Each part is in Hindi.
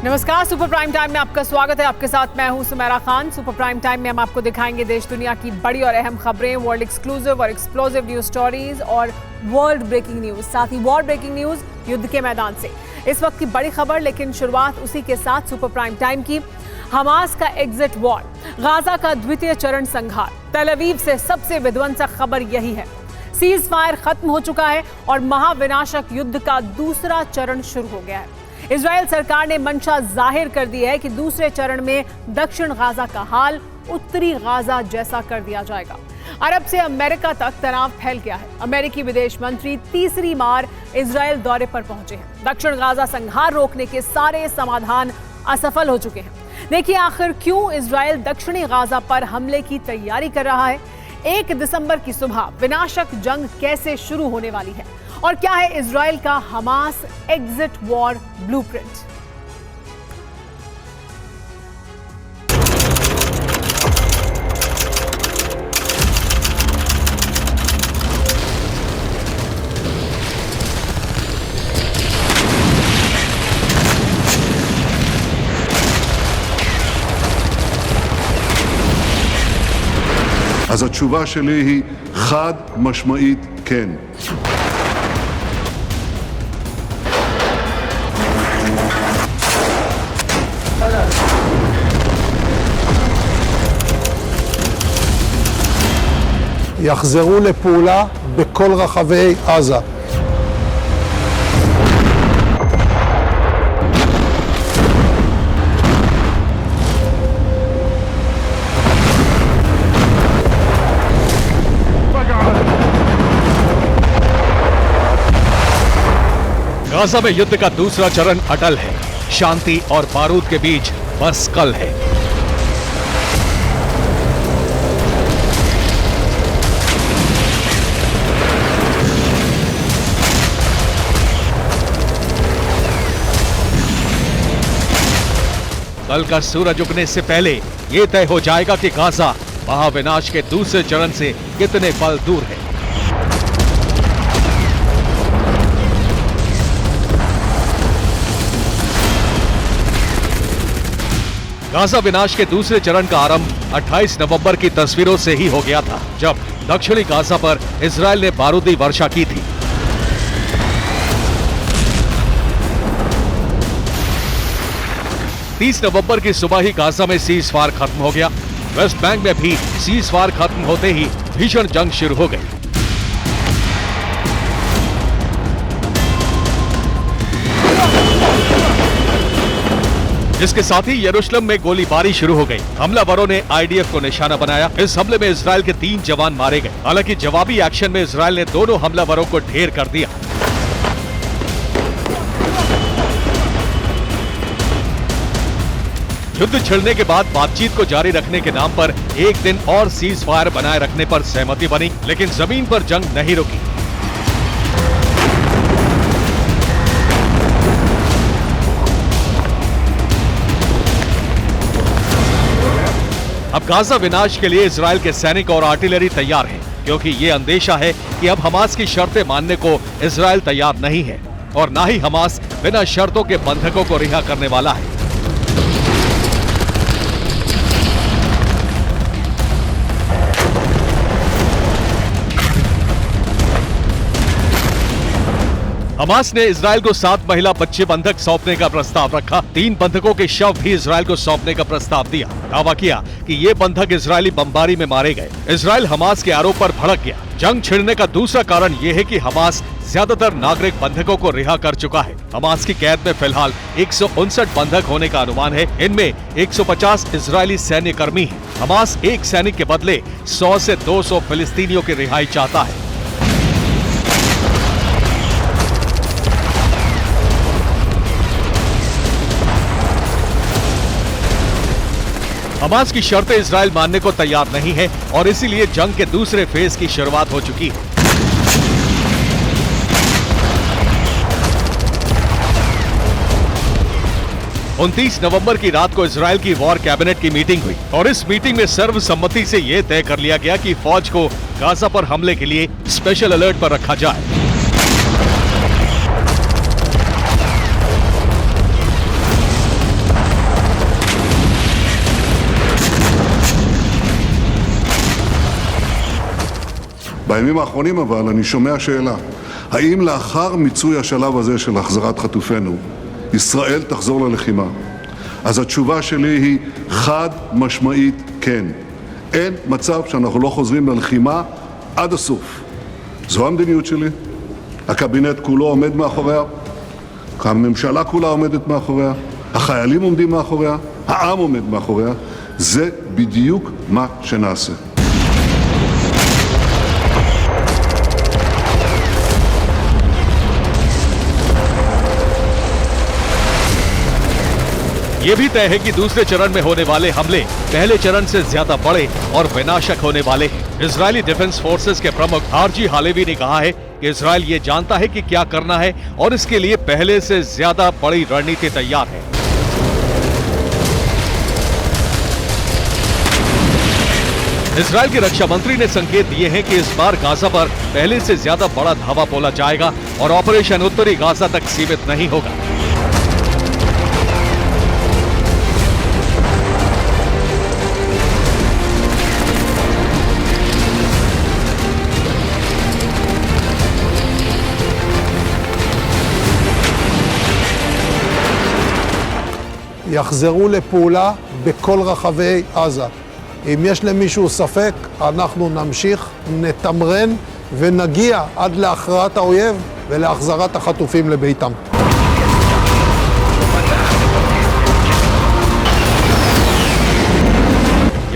नमस्कार, सुपर प्राइम टाइम में आपका स्वागत है। आपके साथ मैं हूं Sumera Khan. Super prime time में हम आपको दिखाएंगे देश दुनिया की बड़ी और अहम खबरें, वर्ल्ड एक्सक्लूसिव और एक्सप्लोसिव न्यूज स्टोरीज और वर्ल्ड ब्रेकिंग न्यूज। साथ ही वर्ल्ड ब्रेकिंग न्यूज युद्ध के मैदान से इस वक्त की बड़ी खबर, लेकिन शुरुआत उसी के साथ सुपर प्राइम टाइम की। हमास का एग्जिट वॉर, गाजा का द्वितीय चरण संहार। तेल अवीव से सबसे विध्वंसक खबर यही है, सीज फायर खत्म हो चुका है और महाविनाशक युद्ध का दूसरा चरण शुरू हो गया है। इजरायल सरकार ने मंशा जाहिर कर दी है कि दूसरे चरण में दक्षिण गाजा का हाल उत्तरी गाजा जैसा कर दिया जाएगा। अरब से अमेरिका तक तनाव फैल गया है। अमेरिकी विदेश मंत्री तीसरी बार इजरायल दौरे पर पहुंचे हैं। दक्षिण गाजा संहार रोकने के सारे समाधान असफल हो चुके हैं। देखिए आखिर क्यों इजरायल दक्षिणी गाजा पर हमले की तैयारी कर रहा है। 1 दिसंबर की सुबह विनाशक जंग कैसे शुरू होने वाली है और क्या है इजरायल का Hamas exit war blueprint. אז התשובה שלי היא חד משמעית כן. יחזרו לפעולה בכל רחבי עזה. Gaza में युद्ध का दूसरा चरण अटल है। शांति और बारूद के बीच बस कल है। कल का सूरज उगने से पहले यह तय हो जाएगा कि गाजा महाविनाश के दूसरे चरण से कितने पल दूर है। गाजा विनाश के दूसरे चरण का आरंभ 28 नवंबर की तस्वीरों से ही हो गया था, जब दक्षिणी गाजा पर इजरायल ने बारूदी वर्षा की थी। नवंबर की सुबह ही गाजा में सीज फायर खत्म हो गया। वेस्ट बैंक में भी सीज फायर खत्म होते ही भीषण जंग शुरू हो गई। इसके साथ ही यरूशलेम में गोलीबारी शुरू हो गई। हमलावरों ने आईडीएफ को निशाना बनाया। इस हमले में इजरायल के 3 जवान मारे गए। हालांकि जवाबी एक्शन में इजरायल ने दोनों हमलावरों को ढेर कर दिया। युद्ध छिड़ने के बाद बातचीत को जारी रखने के नाम पर एक दिन और सीज फायर बनाए रखने पर सहमति बनी, लेकिन जमीन पर जंग नहीं रुकी। अब गाजा विनाश के लिए इजरायल के सैनिक और आर्टिलरी तैयार हैं, क्योंकि ये अंदेशा है कि अब हमास की शर्तें मानने को इजरायल तैयार नहीं है और ना ही हमास बिना शर्तों के बंधकों को रिहा करने वाला है। हमास ने इजरायल को 7 महिला बच्चे बंधक सौंपने का प्रस्ताव रखा। 3 बंधकों के शव भी इजरायल को सौंपने का प्रस्ताव दिया। दावा किया कि ये बंधक इजरायली बमबारी में मारे गए। इजरायल हमास के आरोप पर भड़क गया। जंग छिड़ने का दूसरा कारण ये है कि हमास ज्यादातर नागरिक बंधकों को रिहा कर चुका है। हमास की कैद में फिलहाल 159 बंधक होने का अनुमान है। इनमें 150 इजरायली सैन्य कर्मी हैं। हमास एक सैनिक के बदले 100 से 200 फिलिस्तीनियों की रिहाई चाहता है। हमास की शर्तें इजरायल मानने को तैयार नहीं है और इसीलिए जंग के दूसरे फेज की शुरुआत हो चुकी है। 29 नवंबर की रात को इजरायल की वॉर कैबिनेट की मीटिंग हुई और इस मीटिंग में सर्वसम्मति से यह तय कर लिया गया कि फौज को गाजा पर हमले के लिए स्पेशल अलर्ट पर रखा जाए। בימים האחרונים אבל אני שומע שאלה, האם לאחר מיצוי השלב הזה של החזרת חטופינו, ישראל תחזור ללחימה? אז התשובה שלי היא חד משמעית כן. אין מצב שאנחנו לא חוזרים ללחימה עד הסוף. זו המדיניות שלי, הקבינט כולו עומד מאחוריה, הממשלה כולה עומדת מאחוריה, החיילים עומדים מאחוריה, העם עומד מאחוריה, זה בדיוק מה שנעשה. ये भी तय है कि दूसरे चरण में होने वाले हमले पहले चरण से ज्यादा बड़े और विनाशक होने वाले हैं। इजरायली डिफेंस फोर्सेस के प्रमुख आरजी हालेवी ने कहा है कि इजरायल ये जानता है कि क्या करना है और इसके लिए पहले से ज्यादा बड़ी रणनीति तैयार है। इजरायल के रक्षा मंत्री ने संकेत दिए हैं कि इस बार गाजा पर पहले से ज्यादा बड़ा धावा बोला जाएगा और ऑपरेशन उत्तरी गाजा तक सीमित नहीं होगा। יחזרו לפעולה בכל רחבי עזה. אם יש למישהו ספק, אנחנו נמשיך, נתמרן ונגיע עד להכרעת האויב ולהחזרת החטופים לביתם.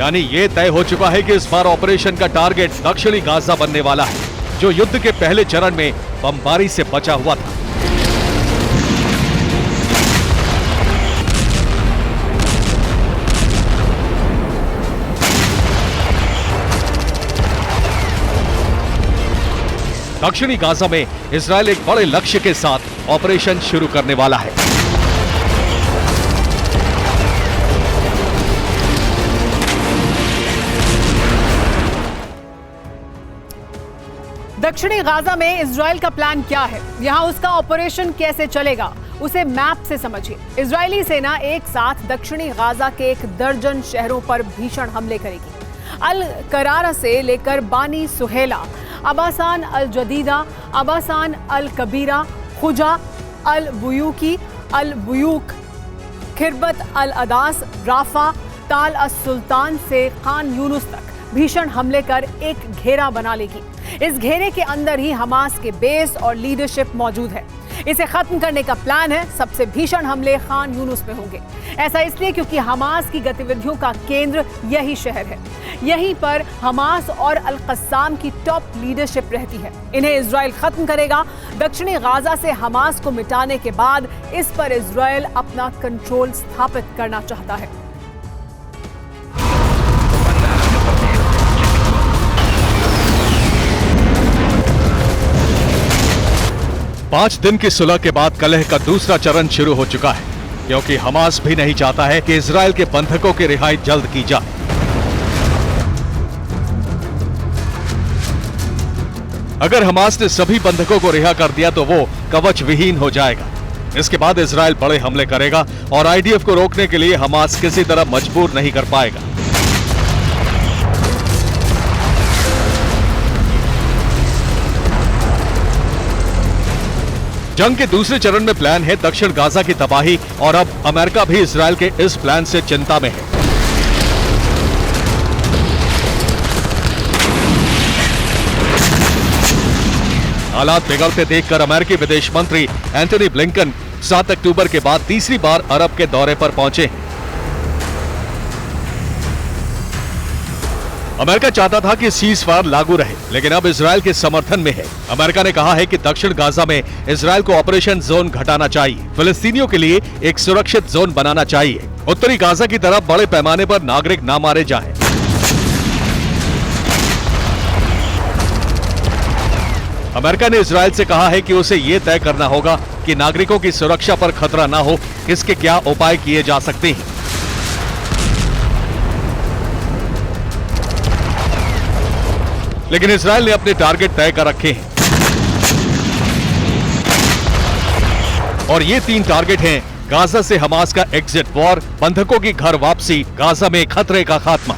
यानी ये तय हो चुका है कि इस बार ऑपरेशन का टारगेट दक्षिणी गाजा बनने वाला है, जो युद्ध के पहले चरण में बमबारी से बचा हुआ था। दक्षिणी गाजा में इजरायल एक बड़े लक्ष्य के साथ ऑपरेशन शुरू करने वाला है। दक्षिणी गाजा में इजरायल का प्लान क्या है, यहां उसका ऑपरेशन कैसे चलेगा, उसे मैप से समझिए। इजरायली सेना एक साथ दक्षिणी गाजा के 1 दर्जन शहरों पर भीषण हमले करेगी। अल करारा से लेकर बानी सुहेला, अबासान अल जदीदा, अबासान अल कबीरा, खुजा अल बुयूकी, अल बुयूक, खिरबत अल अदास, राफा, ताल अस सुल्तान से खान यूनुस तक भीषण हमले कर एक घेरा बना लेगी। इस घेरे के अंदर ही हमास के बेस और लीडरशिप मौजूद है। इसे खत्म करने का प्लान है। सबसे भीषण हमले खान यूनुस में होंगे। ऐसा इसलिए क्योंकि हमास की गतिविधियों का केंद्र यही शहर है। यहीं पर हमास और अल कस्साम की टॉप लीडरशिप रहती है। इन्हें इजरायल खत्म करेगा। दक्षिणी गाजा से हमास को मिटाने के बाद इस पर इजरायल अपना कंट्रोल स्थापित करना चाहता है। पांच दिन की सुलह के बाद कलह का दूसरा चरण शुरू हो चुका है, क्योंकि हमास भी नहीं चाहता है कि इजरायल के बंधकों की रिहाई जल्द की जाए। अगर हमास ने सभी बंधकों को रिहा कर दिया तो वो कवच विहीन हो जाएगा। इसके बाद इजरायल बड़े हमले करेगा और आईडीएफ को रोकने के लिए हमास किसी तरह मजबूर नहीं कर पाएगा। जंग के दूसरे चरण में प्लान है दक्षिण गाजा की तबाही, और अब अमेरिका भी इजरायल के इस प्लान से चिंता में है। हालात बिगड़ते देखकर अमेरिकी विदेश मंत्री एंटनी ब्लिंकन 7 अक्टूबर के बाद तीसरी बार अरब के दौरे पर पहुंचे हैं। अमेरिका चाहता था कि सीज़फायर लागू रहे, लेकिन अब इजरायल के समर्थन में है। अमेरिका ने कहा है कि दक्षिण गाजा में इजरायल को ऑपरेशन जोन घटाना चाहिए, फिलिस्तीनियों के लिए एक सुरक्षित जोन बनाना चाहिए। उत्तरी गाजा की तरफ बड़े पैमाने पर नागरिक ना मारे जाएं। अमेरिका ने इजरायल से कहा है कि उसे यह तय करना होगा कि नागरिकों की सुरक्षा पर खतरा ना हो, इसके क्या उपाय किए जा सकते हैं। लेकिन इजरायल ने अपने टारगेट तय कर रखे हैं, और ये 3 टारगेट हैं: गाजा से हमास का एग्जिट वॉर, बंधकों की घर वापसी, गाजा में खतरे का खात्मा।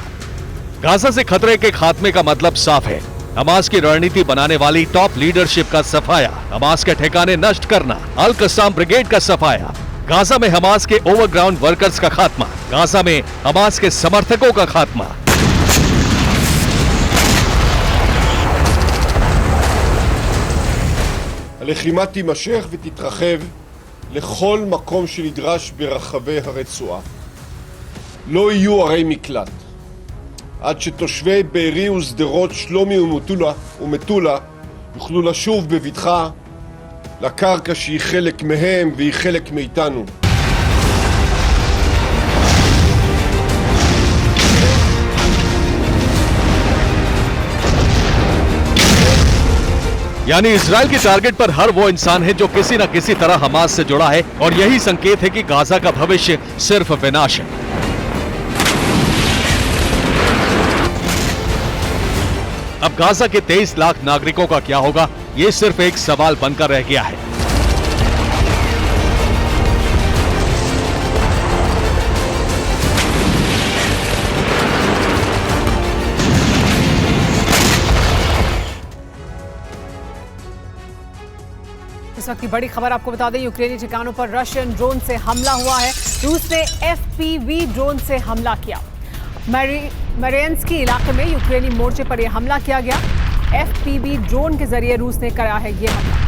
गाजा से खतरे के खात्मे का मतलब साफ है, हमास की रणनीति बनाने वाली टॉप लीडरशिप का सफाया, हमास के ठिकाने नष्ट करना, अल कस्साम ब्रिगेड का सफाया, गाजा में हमास के ओवरग्राउंड वर्कर्स का खात्मा, गाजा में हमास के समर्थकों का खात्मा। הלחימה תימשך ותתרחב לכל מקום שנדרש ברחבי הרצועה. לא יהיו ערי מקלט. עד שתושבי בארי ושדרות, שלומי ומטולה יוכלו לשוב בבטחה לקרקע שהיא חלק מהם והיא חלק מאיתנו. यानी इजराइल के टारगेट पर हर वो इंसान है जो किसी न किसी तरह हमास से जुड़ा है, और यही संकेत है कि गाजा का भविष्य सिर्फ विनाश है। अब गाजा के 23 लाख नागरिकों का क्या होगा, ये सिर्फ एक सवाल बनकर रह गया है। इस वक्त की बड़ी खबर आपको बता दें, यूक्रेनी ठिकानों पर रशियन ड्रोन से हमला हुआ है। रूस ने FPV ड्रोन से हमला किया। मरियंस्की इलाके में यूक्रेनी मोर्चे पर यह हमला किया गया। FPV ड्रोन के जरिए रूस ने करा है यह हमला।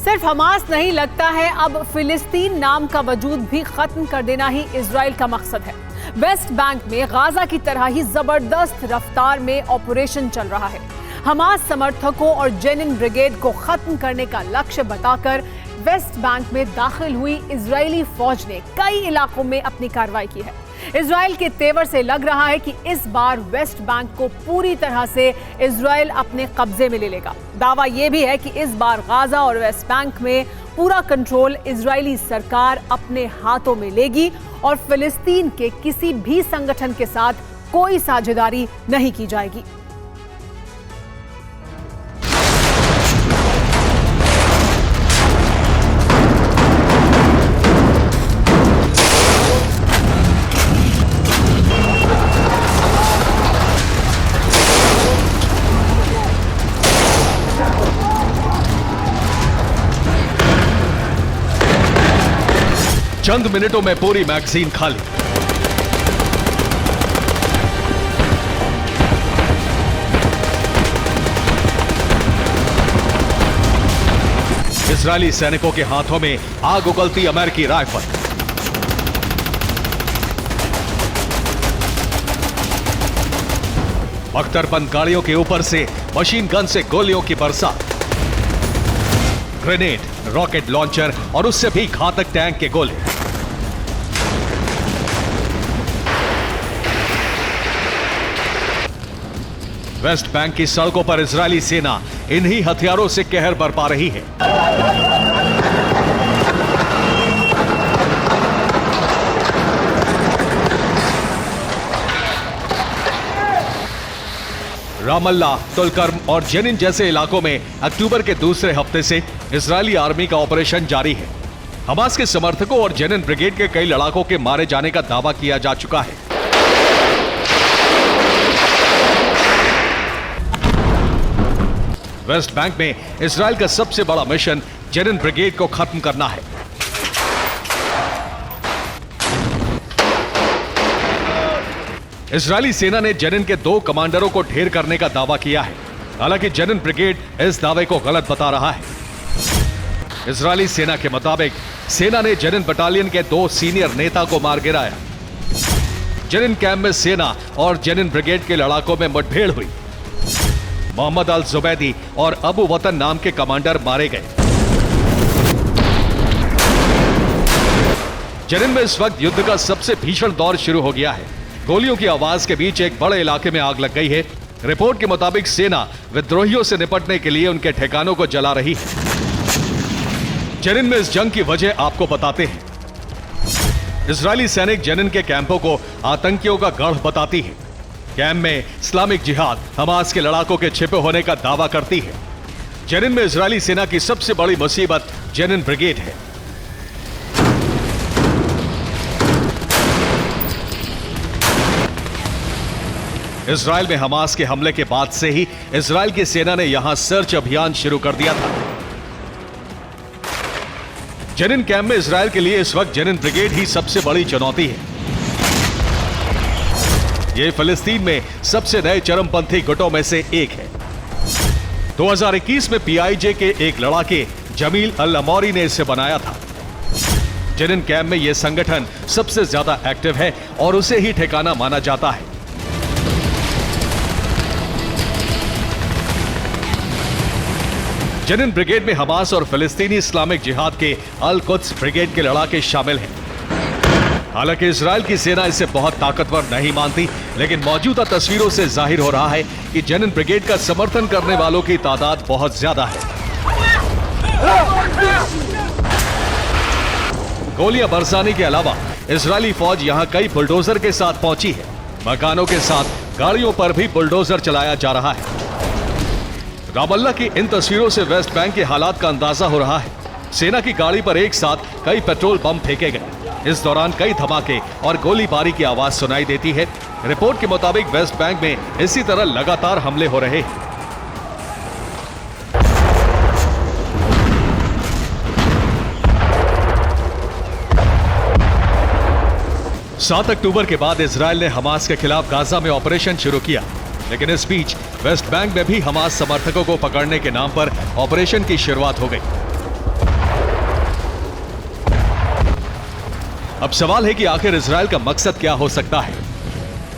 सिर्फ हमास नहीं, लगता है अब फिलिस्तीन नाम का वजूद भी खत्म कर देना ही इजराइल का मकसद है। वेस्ट बैंक में गाजा की तरह ही जबरदस्त रफ्तार में ऑपरेशन चल रहा है। हमास समर्थकों और जेनिन ब्रिगेड को खत्म करने का लक्ष्य बताकर वेस्ट बैंक में दाखिल हुई इजरायली फौज ने कई इलाकों में अपनी कार्रवाई की है। इजराइल के तेवर से लग रहा है कि इस बार वेस्ट बैंक को पूरी तरह से इजराइल अपने कब्जे में ले लेगा। दावा यह भी है कि इस बार गाजा और वेस्ट बैंक में पूरा कंट्रोल इजरायली सरकार अपने हाथों में लेगी और फिलिस्तीन के किसी भी संगठन के साथ कोई साझेदारी नहीं की जाएगी। चंद मिनटों में पूरी मैगजीन खाली। इजरायली सैनिकों के हाथों में आग उगलती अमेरिकी राइफल। अख्तरबंद गाड़ियों के ऊपर से मशीन गन से गोलियों की बरसात, ग्रेनेड, रॉकेट लॉन्चर और उससे भी घातक टैंक के गोले। वेस्ट बैंक की सड़कों पर इजरायली सेना इन्हीं हथियारों से कहर बरपा रही है। रामल्ला, तुलकर्म और जेनिन जैसे इलाकों में अक्टूबर के दूसरे हफ्ते से इजरायली आर्मी का ऑपरेशन जारी है। हमास के समर्थकों और जेनिन ब्रिगेड के कई लड़ाकों के मारे जाने का दावा किया जा चुका है। वेस्ट बैंक में इजराइल का सबसे बड़ा मिशन जेनिन ब्रिगेड को खत्म करना है। इजरायली सेना ने जेनिन के 2 कमांडरों को ढेर करने का दावा किया है। हालांकि जेनिन ब्रिगेड इस दावे को गलत बता रहा है। इजरायली सेना के मुताबिक सेना ने जेनिन बटालियन के 2 सीनियर नेता को मार गिराया। जेनिन कैंप में सेना और जेनिन ब्रिगेड के लड़ाकों में मुठभेड़ हुई। मोहम्मद अल जुबैदी और अबू वतन नाम के कमांडर मारे गए। जेनिन में इस वक्त युद्ध का सबसे भीषण दौर शुरू हो गया है। गोलियों की आवाज के बीच एक बड़े इलाके में आग लग गई है। रिपोर्ट के मुताबिक सेना विद्रोहियों से निपटने के लिए उनके ठिकानों को जला रही है। जेनिन में इस जंग की वजह आपको बताते हैं। इजरायली सैनिक जेनिन के कैंपों को आतंकियों का गढ़ बताती है। कैम्प में इस्लामिक जिहाद हमास के लड़ाकों के छिपे होने का दावा करती है। जेनिन में इजरायली सेना की सबसे बड़ी मुसीबत जेनिन ब्रिगेड है। इजरायल में हमास के हमले के बाद से ही इजरायल की सेना ने यहां सर्च अभियान शुरू कर दिया था। जेनिन कैंप में इजरायल के लिए इस वक्त जेनिन ब्रिगेड ही सबसे बड़ी चुनौती है। यह फिलिस्तीन में सबसे नए चरमपंथी गुटों में से एक है। 2021 में पीआईजे के एक लड़ाके जमील अल अमौरी ने इसे बनाया था। जेनिन कैंप में यह संगठन सबसे ज्यादा एक्टिव है और उसे ही ठिकाना माना जाता है। जेनिन ब्रिगेड में हमास और फिलिस्तीनी इस्लामिक जिहाद के अल कुद्स ब्रिगेड के लड़ाके शामिल हैं। हालांकि इजरायल की सेना इसे बहुत ताकतवर नहीं मानती, लेकिन मौजूदा तस्वीरों से जाहिर हो रहा है कि जेनिन ब्रिगेड का समर्थन करने वालों की तादाद बहुत ज्यादा है। गोलियां बरसाने के अलावा इजरायली फौज यहां कई बुलडोजर के साथ पहुंची है। मकानों के साथ गाड़ियों पर भी बुलडोजर चलाया जा रहा है। रामल्ला की इन तस्वीरों से वेस्ट बैंक के हालात का अंदाजा हो रहा है। सेना की गाड़ी पर एक साथ कई पेट्रोल बम फेंके गए। इस दौरान कई धमाके और गोलीबारी की आवाज सुनाई देती है। रिपोर्ट के मुताबिक वेस्ट बैंक में इसी तरह लगातार हमले हो रहे हैं। 7 अक्टूबर के बाद इजरायल ने हमास के खिलाफ गाजा में ऑपरेशन शुरू किया, लेकिन इस बीच वेस्ट बैंक में भी हमास समर्थकों को पकड़ने के नाम पर ऑपरेशन की शुरुआत हो गई। अब सवाल है कि आखिर इजरायल का मकसद क्या हो सकता है।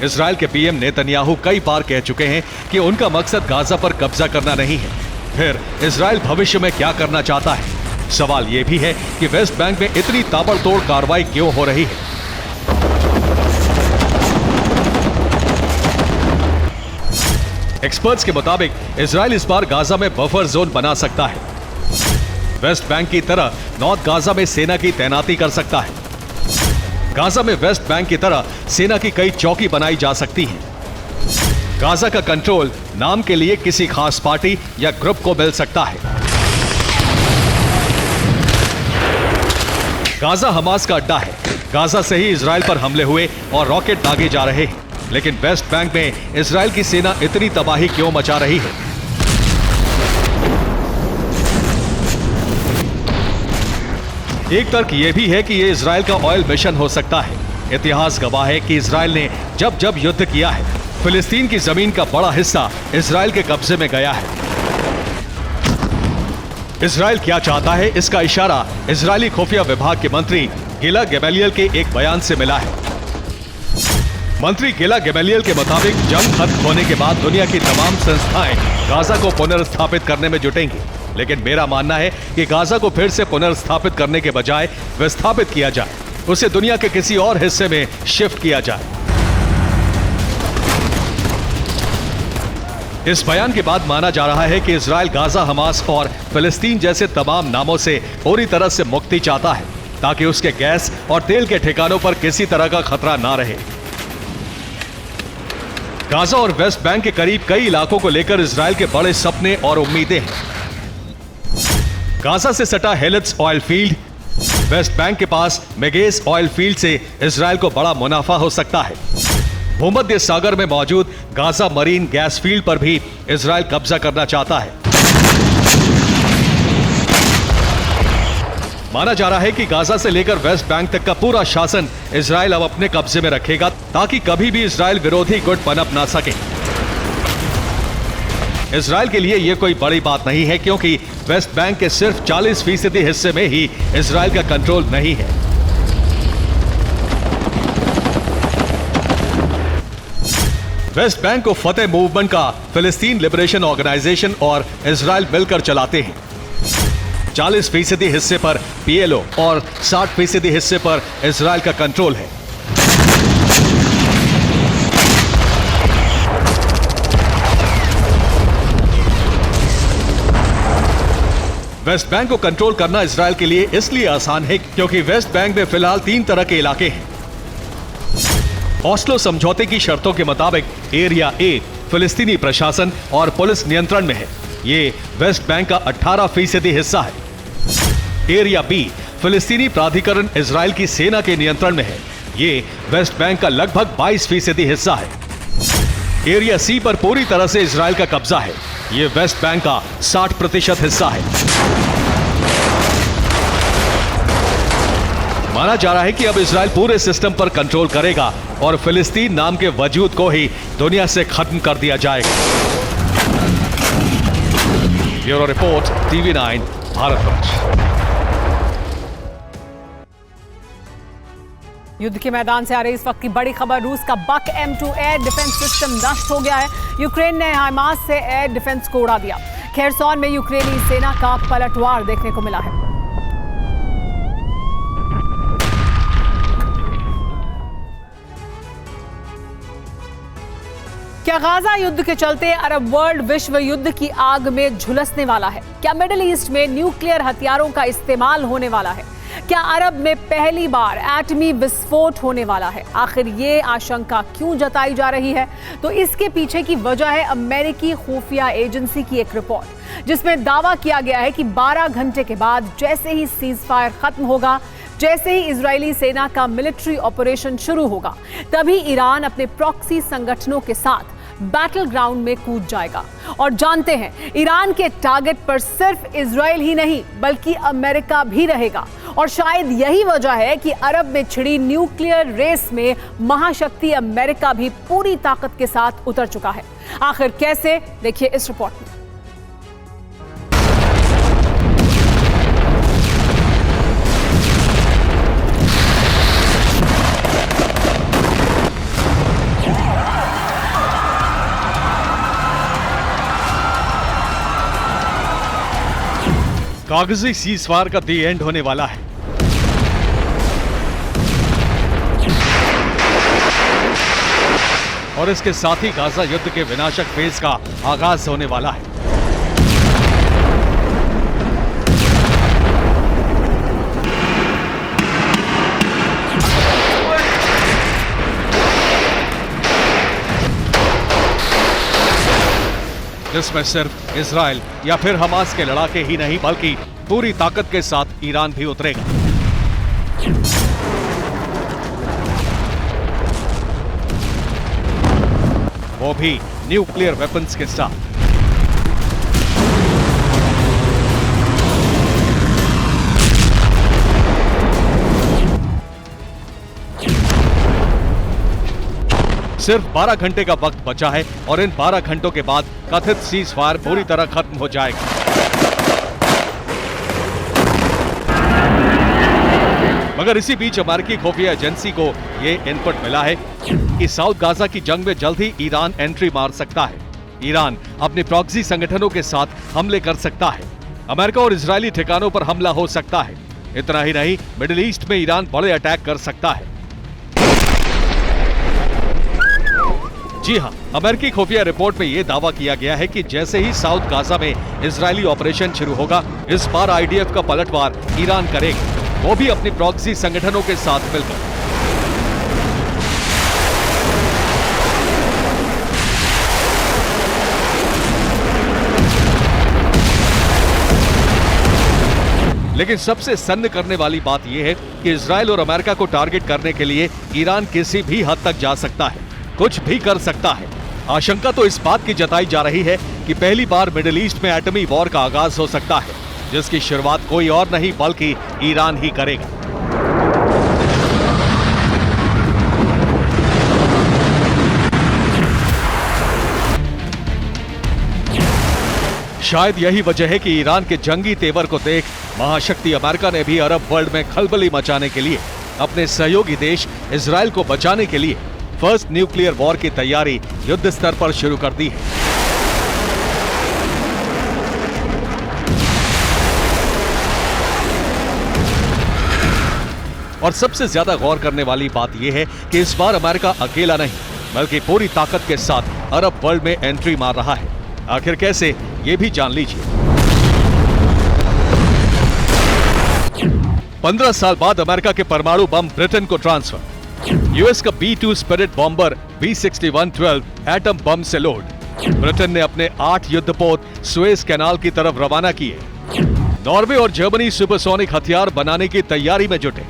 इजरायल के पीएम नेतन्याहू कई बार कह चुके हैं कि उनका मकसद गाजा पर कब्जा करना नहीं है। फिर इजरायल भविष्य में क्या करना चाहता है? सवाल यह भी है कि वेस्ट बैंक में इतनी ताबड़तोड़ कार्रवाई क्यों हो रही है। एक्सपर्ट्स के मुताबिक इजरायल इस बार गाजा में बफर जोन बना सकता है। वेस्ट बैंक की तरह नॉर्थ गाजा में सेना की तैनाती कर सकता है। गाजा में वेस्ट बैंक की तरह सेना की कई चौकी बनाई जा सकती हैं। गाजा का कंट्रोल नाम के लिए किसी खास पार्टी या ग्रुप को मिल सकता है। गाजा हमास का अड्डा है। गाजा से ही इजरायल पर हमले हुए और रॉकेट दागे जा रहे हैं, लेकिन वेस्ट बैंक में इजरायल की सेना इतनी तबाही क्यों मचा रही है? एक तर्क यह भी है कि यह इजरायल का ऑयल मिशन हो सकता है। इतिहास गवाह है कि इजरायल ने जब जब युद्ध किया है, फिलिस्तीन की जमीन का बड़ा हिस्सा इजरायल के कब्जे में गया है। इजरायल क्या चाहता है, इसका इशारा इजरायली खुफिया विभाग के मंत्री गिला गैमेलियल के एक बयान से मिला है। मंत्री गिला गैमेलियल के मुताबिक जंग खत्म होने के बाद दुनिया की तमाम संस्थाएं गाजा को पुनर्स्थापित करने में जुटेंगी, लेकिन मेरा मानना है कि गाजा को फिर से पुनर्स्थापित करने के बजाय विस्थापित किया जाए, उसे दुनिया के किसी और हिस्से में शिफ्ट किया जाए। इस बयान के बाद माना जा रहा है कि इजरायल गाजा, हमास और फिलिस्तीन जैसे तमाम नामों से पूरी तरह से मुक्ति चाहता है, ताकि उसके गैस और तेल के ठिकानों पर किसी तरह का खतरा ना रहे। गाजा और वेस्ट बैंक के करीब कई इलाकों को लेकर इजरायल के बड़े सपने और उम्मीदें हैं। गाजा से सटा हेलिट्स ऑयल फील्ड, वेस्ट बैंक के पास मेगेस ऑयल फील्ड से इजरायल को बड़ा मुनाफा हो सकता है। भूमध्य सागर में मौजूद गाजा मरीन गैस फील्ड पर भी इजरायल कब्जा करना चाहता है। माना जा रहा है कि गाजा से लेकर वेस्ट बैंक तक का पूरा शासन इजरायल अब अपने कब्जे में रखेगा, ताकि कभी भी इजरायल विरोधी गुट पनप ना सके। इजरायल के लिए यह कोई बड़ी बात नहीं है, क्योंकि वेस्ट बैंक के सिर्फ 40% हिस्से में ही इजरायल का कंट्रोल नहीं है। वेस्ट बैंक को फतेह मूवमेंट का फिलिस्तीन लिबरेशन ऑर्गेनाइजेशन और इजरायल मिलकर चलाते हैं। 40% हिस्से पर पीएलओ और 60% हिस्से पर इजरायल का कंट्रोल है। वेस्ट बैंक को कंट्रोल करना इजरायल के लिए इसलिए आसान है क्योंकि वेस्ट बैंक में फिलहाल 3 तरह के इलाके हैं। ओस्लो समझौते की शर्तों के मुताबिक एरिया ए फिलिस्तीनी प्रशासन और पुलिस नियंत्रण में है। ये वेस्ट बैंक का 18% हिस्सा है। एरिया बी फिलिस्तीनी प्राधिकरण इजराइल की सेना के नियंत्रण में है। ये वेस्ट बैंक का लगभग 22% हिस्सा है। एरिया सी पर पूरी तरह से इजराइल का कब्जा है। ये वेस्ट बैंक का 60% हिस्सा है। माना जा रहा है कि अब इजराइल पूरे सिस्टम पर कंट्रोल करेगा और फिलिस्तीन नाम के वजूद को ही दुनिया से खत्म कर दिया जाएगा। Bureau report, TV9, Bharatvarsh. युद्ध के मैदान से आ रही इस वक्त की बड़ी खबर, रूस का बक M2 एयर डिफेंस सिस्टम नष्ट हो गया है। यूक्रेन ने हमास से एयर डिफेंस को उड़ा दिया। खेरसॉन में यूक्रेनी सेना का पलटवार देखने को मिला है। क्या गाजा युद्ध के चलते अरब वर्ल्ड विश्व युद्ध की आग में झुलसने वाला है? क्या मिडिल ईस्ट में न्यूक्लियर हथियारों का इस्तेमाल होने वाला है? क्या अरब में पहली बार एटमी विस्फोट होने वाला है? आखिर ये आशंका क्यों जताई जा रही है? तो इसके पीछे की वजह है अमेरिकी खुफिया एजेंसी की एक रिपोर्ट, जिसमें दावा किया गया है कि 12 घंटे के बाद जैसे ही सीज फायर खत्म होगा, जैसे ही इजरायली सेना का मिलिट्री ऑपरेशन शुरू होगा, तभी ईरान अपने प्रॉक्सी संगठनों के साथ बैटल ग्राउंड में कूद जाएगा। और जानते हैं, ईरान के टारगेट पर सिर्फ इजराइल ही नहीं बल्कि अमेरिका भी रहेगा। और शायद यही वजह है कि अरब में छिड़ी न्यूक्लियर रेस में महाशक्ति अमेरिका भी पूरी ताकत के साथ उतर चुका है। आखिर कैसे, देखिए इस रिपोर्ट में। कागजी सीजफायर का दी एंड होने वाला है। और इसके साथ ही गाजा युद्ध के विनाशक फेज का आगाज होने वाला है। जिसमें सिर्फ इजराइल या फिर हमास के लड़ाके ही नहीं बल्कि पूरी ताकत के साथ ईरान भी उतरेगा। वो भी न्यूक्लियर वेपन्स के साथ। सिर्फ 12 घंटे का वक्त बचा है और इन 12 घंटों के बाद कथित सीज फायर पूरी तरह खत्म हो जाएगा। मगर इसी बीच अमेरिकी खुफिया एजेंसी को यह इनपुट मिला है कि साउथ गाजा की जंग में जल्द ही ईरान एंट्री मार सकता है। ईरान अपने प्रॉक्सी संगठनों के साथ हमले कर सकता है। अमेरिका और इजरायली ठिकानों पर हमला हो सकता है। इतना ही नहीं, मिडिल ईस्ट में ईरान बड़े अटैक कर सकता है। जी हां, अमेरिकी खुफिया रिपोर्ट में यह दावा किया गया है कि जैसे ही साउथ गाजा में इजरायली ऑपरेशन शुरू होगा, इस बार आईडीएफ का पलटवार ईरान करेगा, वो भी अपनी प्रॉक्सी संगठनों के साथ मिलकर। लेकिन सबसे सन्न करने वाली बात यह है कि इजराइल और अमेरिका को टारगेट करने के लिए ईरान किसी भी हद तक जा सकता है, कुछ भी कर सकता है। आशंका तो इस बात की जताई जा रही है कि पहली बार मिडिल ईस्ट में एटमी वॉर का आगाज हो सकता है, जिसकी शुरुआत कोई और नहीं बल्कि ईरान ही करेगा। शायद यही वजह है कि ईरान के जंगी तेवर को देख महाशक्ति अमेरिका ने भी अरब वर्ल्ड में खलबली मचाने के लिए, अपने सहयोगी देश इजराइल को बचाने के लिए फर्स्ट न्यूक्लियर वॉर की तैयारी युद्ध स्तर पर शुरू कर दी है। और सबसे ज्यादा गौर करने वाली बात यह है कि इस बार अमेरिका अकेला नहीं बल्कि पूरी ताकत के साथ अरब वर्ल्ड में एंट्री मार रहा है। आखिर कैसे, ये भी जान लीजिए। 15 साल बाद अमेरिका के परमाणु बम ब्रिटेन को ट्रांसफर। यूएस का B-2 spirit bomber B-61-12 atom bomb से लोड ब्रिटेन ने अपने 8 युद्धपोत सुएज कैनाल की तरफ रवाना किए। नॉर्वे और जर्मनी सुपरसोनिक हथियार बनाने की तैयारी में जुटे।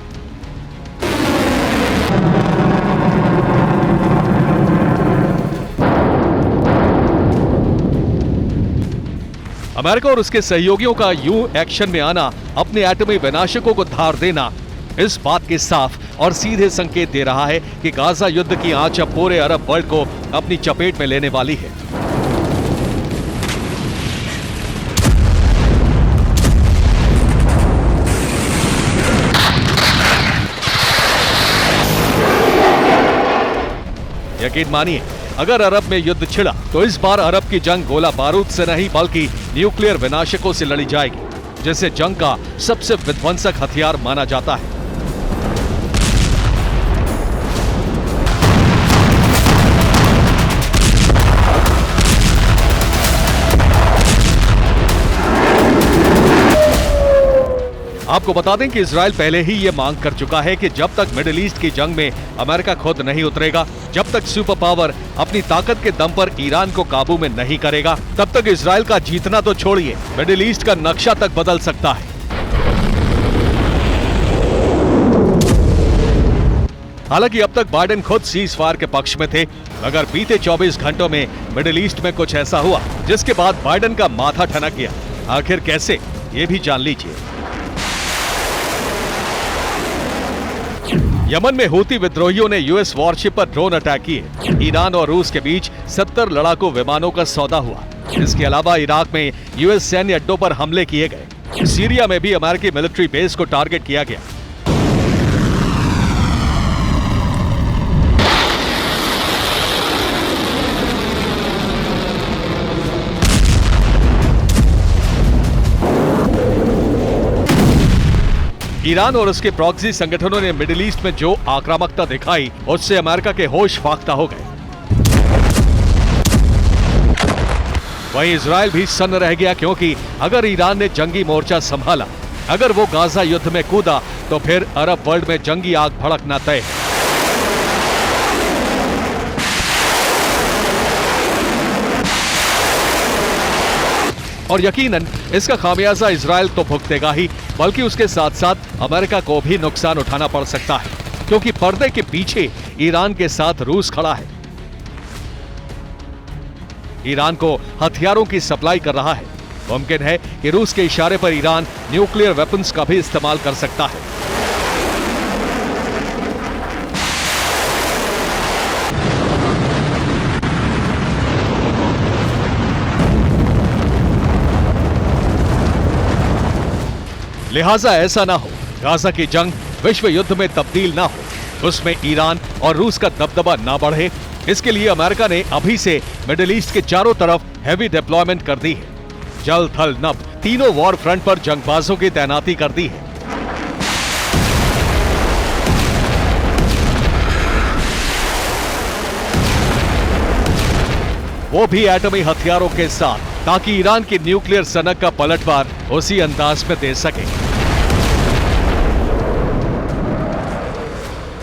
अमेरिका और उसके सहयोगियों का यूं एक्शन में आना, अपने एटमी विनाशकों को धार देना, इस बात के साफ और सीधे संकेत दे रहा है कि गाजा युद्ध की आंच अब पूरे अरब वर्ल्ड को अपनी चपेट में लेने वाली है। यकीन मानिए, अगर अरब में युद्ध छिड़ा तो इस बार अरब की जंग गोला बारूद से नहीं बल्कि न्यूक्लियर विनाशकों से लड़ी जाएगी, जिसे जंग का सबसे विध्वंसक हथियार माना जाता है। आपको बता दें कि इजराइल पहले ही ये मांग कर चुका है कि जब तक मिडिल ईस्ट की जंग में अमेरिका खुद नहीं उतरेगा, जब तक सुपर पावर अपनी ताकत के दम पर ईरान को काबू में नहीं करेगा, तब तक इजराइल का जीतना तो छोड़िए, मिडिल ईस्ट का नक्शा तक बदल सकता है। हालांकि अब तक बाइडेन खुद सीज फायर के पक्ष में थे, मगर बीते 24 घंटों में मिडिल ईस्ट में कुछ ऐसा हुआ जिसके बाद बाइडेन का माथा ठनक गया। आखिर कैसे, ये भी जान लीजिए। यमन में हूती विद्रोहियों ने यूएस वॉरशिप पर ड्रोन अटैक किए। ईरान और रूस के बीच 70 लड़ाकू विमानों का सौदा हुआ। इसके अलावा इराक में यूएस सैन्य अड्डों पर हमले किए गए। सीरिया में भी अमेरिकी मिलिट्री बेस को टारगेट किया गया। ईरान और उसके प्रॉक्सी संगठनों ने मिडिल ईस्ट में जो आक्रामकता दिखाई, उससे अमेरिका के होश फाख्ता हो गए। वहीं इजराइल भी सन्न रह गया, क्योंकि अगर ईरान ने जंगी मोर्चा संभाला, अगर वो गाजा युद्ध में कूदा, तो फिर अरब वर्ल्ड में जंगी आग भड़कना तय है। और यकीनन इसका खामियाजा इजराइल तो भुगतेगा ही, बल्कि उसके साथ साथ अमेरिका को भी नुकसान उठाना पड़ सकता है, क्योंकि पर्दे के पीछे ईरान के साथ रूस खड़ा है। ईरान को हथियारों की सप्लाई कर रहा है। मुमकिन है कि रूस के इशारे पर ईरान न्यूक्लियर वेपन्स का भी इस्तेमाल कर सकता है। लिहाजा ऐसा ना हो, गाजा की जंग विश्व युद्ध में तब्दील ना हो, उसमें ईरान और रूस का दबदबा ना बढ़े, इसके लिए अमेरिका ने अभी से मिडिल ईस्ट के चारों तरफ हैवी डिप्लॉयमेंट कर दी है। जल थल नभ तीनों वॉर फ्रंट पर जंगबाजों की तैनाती कर दी है। वो भी एटमी हथियारों के साथ, ताकि ईरान की न्यूक्लियर सनक का पलटवार उसी अंदाज में दे सके।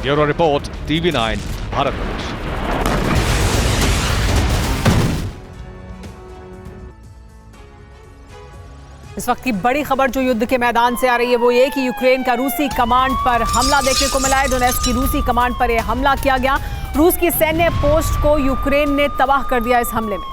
Bureau report, TV9 Bharatvarsh. इस वक्त की बड़ी खबर जो युद्ध के मैदान से आ रही है वो ये कि यूक्रेन का रूसी कमांड पर हमला देखने को मिला है। डोनेट्स्क की रूसी कमांड पर यह हमला किया गया। रूस की सैन्य पोस्ट को यूक्रेन ने तबाह कर दिया इस हमले में।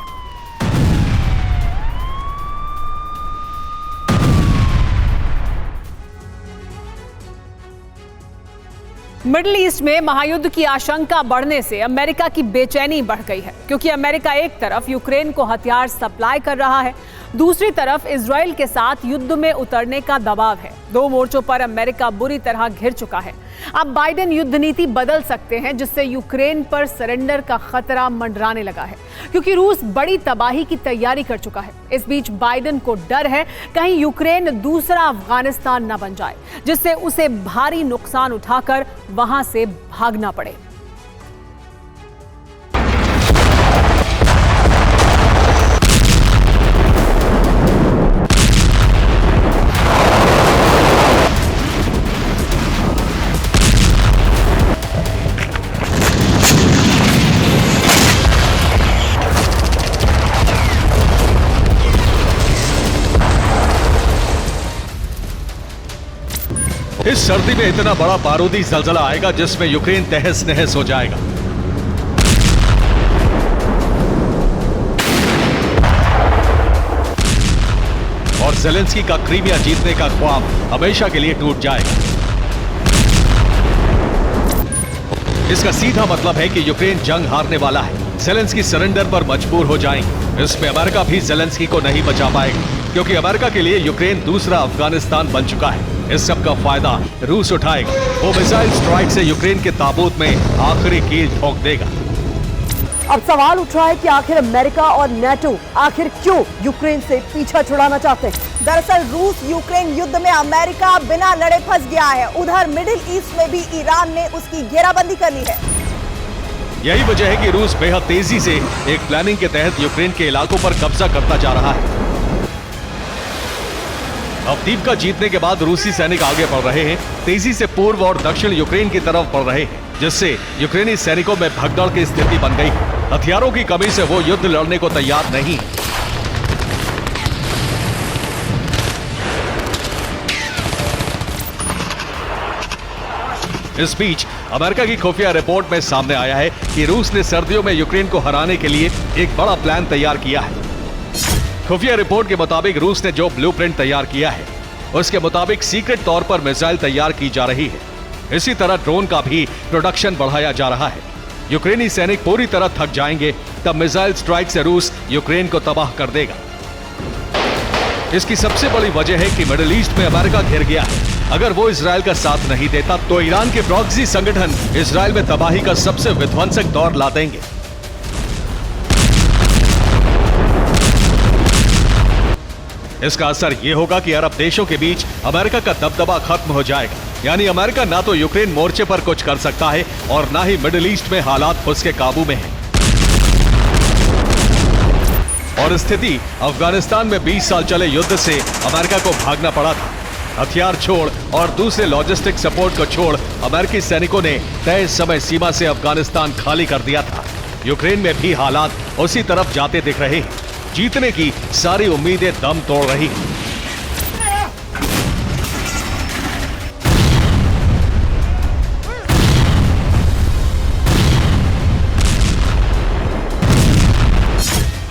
मिडिल ईस्ट में महायुद्ध की आशंका बढ़ने से अमेरिका की बेचैनी बढ़ गई है, क्योंकि अमेरिका एक तरफ यूक्रेन को हथियार सप्लाई कर रहा है, दूसरी तरफ इजराइल के साथ युद्ध में उतरने का दबाव है। दो मोर्चों पर अमेरिका बुरी तरह घिर चुका है। अब बाइडेन युद्ध नीति बदल सकते हैं, जिससे यूक्रेन पर सरेंडर का खतरा मंडराने लगा है, क्योंकि रूस बड़ी तबाही की तैयारी कर चुका है। इस बीच बाइडेन को डर है कहीं यूक्रेन दूसरा अफगानिस्तान न बन जाए, जिससे उसे भारी नुकसान उठाकर वहां से भागना पड़े। इस सर्दी में इतना बड़ा बारूदी जलजला आएगा जिसमें यूक्रेन तहस नहस हो जाएगा। और ज़ेलेंस्की का क्रीमिया जीतने का ख्वाब हमेशा के लिए टूट जाएगा। इसका सीधा मतलब है कि यूक्रेन जंग हारने वाला है। ज़ेलेंस्की सरेंडर पर मजबूर हो जाएंगे। इसमें अमेरिका भी ज़ेलेंस्की को नहीं बचा पाएगा, क्योंकि अमेरिका के लिए यूक्रेन दूसरा अफगानिस्तान बन चुका है। इस सब का फायदा रूस उठाएगा। वो मिसाइल स्ट्राइक से यूक्रेन के ताबूत में आखिरी कील ठोक देगा। अब सवाल उठ रहा है कि आखिर अमेरिका और नेटो आखिर क्यों यूक्रेन से पीछा छुड़ाना चाहते हैं। दरअसल रूस यूक्रेन युद्ध में अमेरिका बिना लड़े फंस गया है। उधर मिडिल ईस्ट में भी ईरान ने उसकी घेराबंदी कर ली है। यही वजह है कि रूस बेहद तेजी से एक प्लानिंग के तहत यूक्रेन के इलाकों पर कब्जा करता जा रहा है। अवदीव्का जीतने के बाद रूसी सैनिक आगे बढ़ रहे हैं, तेजी से पूर्व और दक्षिण यूक्रेन की तरफ बढ़ रहे हैं, जिससे यूक्रेनी सैनिकों में भगदड़ की स्थिति बन गई है। हथियारों की कमी से वो युद्ध लड़ने को तैयार नहीं है। इस बीच अमेरिका की खुफिया रिपोर्ट में सामने आया है कि रूस ने सर्दियों में यूक्रेन को हराने के लिए एक बड़ा प्लान तैयार किया है। खुफिया रिपोर्ट के मुताबिक रूस ने जो ब्लूप्रिंट तैयार किया है, उसके मुताबिक सीक्रेट तौर पर मिसाइल तैयार की जा रही है। इसी तरह ड्रोन का भी प्रोडक्शन बढ़ाया जा रहा है। यूक्रेनी सैनिक पूरी तरह थक जाएंगे, तब मिसाइल स्ट्राइक से रूस यूक्रेन को तबाह कर देगा। इसकी सबसे बड़ी वजह है कि मिडिल ईस्ट में अमेरिका घिर गया है। अगर वो इजराइल का साथ नहीं देता तो ईरान के प्रॉक्सी संगठन इजराइल में तबाही का सबसे विध्वंसक दौर ला देंगे। इसका असर यह होगा कि अरब देशों के बीच अमेरिका का दबदबा खत्म हो जाएगा। यानी अमेरिका ना तो यूक्रेन मोर्चे पर कुछ कर सकता है और ना ही मिडिल ईस्ट में हालात उसके काबू में है। और स्थिति अफगानिस्तान में 20 साल चले युद्ध से अमेरिका को भागना पड़ा था। हथियार छोड़ और दूसरे लॉजिस्टिक सपोर्ट को छोड़ अमेरिकी सैनिकों ने तय समय सीमा से अफगानिस्तान खाली कर दिया था। यूक्रेन में भी हालात उसी तरफ जाते दिख रहे हैं। जीतने की सारी उम्मीदें दम तोड़ रही हैं।